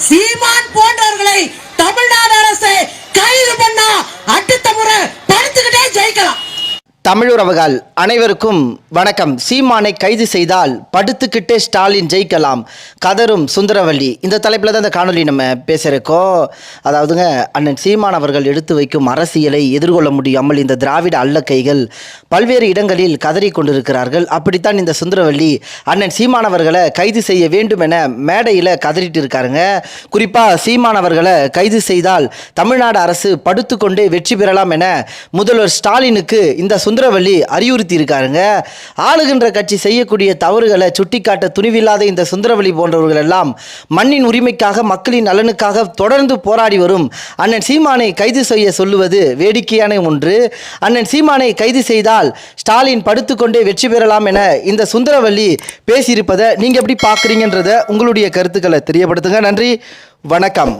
சீமான் போன்றவர்களை தமிழ்நாடு அரசு கைது பண்ணா அடுத்த முறை படுத்துக்கிட்டே ஜெயிக்கலாம். தமிழுறவுகள் அனைவருக்கும் வணக்கம். சீமானை கைது செய்தால் படுத்துக்கிட்டே ஸ்டாலின் ஜெயிக்கலாம், கதரும் சுந்தரவல்லி. இந்த தலைப்பில் தான் இந்த காணொலி நம்ம பேசுகிறோம். அதாவதுங்க, அண்ணன் சீமான் அவர்கள் எடுத்து வைக்கும் அரசியலை எதிர்கொள்ள முடியாமல் இந்த திராவிட அல்லக்கைகள் பல்வேறு இடங்களில் கதறி கொண்டிருக்கிறார்கள். அப்படித்தான் இந்த சுந்தரவல்லி அண்ணன் சீமான் அவர்களை கைது செய்ய வேண்டும் என மேடையில் கதறிட்டு இருக்காருங்க. குறிப்பாக சீமான் அவர்களை கைது செய்தால் தமிழ்நாடு அரசு படுத்துக்கொண்டே வெற்றி பெறலாம் என முதல்வர் ஸ்டாலினுக்கு இந்த சுந்தரவல்லி அறிவுறுத்தி இருக்காருங்க. ஆளுகின்ற கட்சி செய்யக்கூடிய தவறுகளை சுட்டிக்காட்ட துணிவில்லாத இந்த சுந்தரவல்லி போன்றவர்கள் எல்லாம் மண்ணின் உரிமைக்காக, மக்களின் நலனுக்காக தொடர்ந்து போராடி வரும் அண்ணன் சீமானை கைது செய்ய சொல்லுவது வேடிக்கையான ஒன்று. அண்ணன் சீமானை கைது செய்தால் ஸ்டாலின் படுத்துக்கொண்டே வெற்றி பெறலாம் என இந்த சுந்தரவல்லி பேசியிருப்பதை நீங்க எப்படி பார்க்குறீங்கன்றத உங்களுடைய கருத்துக்களை தெரியப்படுத்துங்க. நன்றி, வணக்கம்.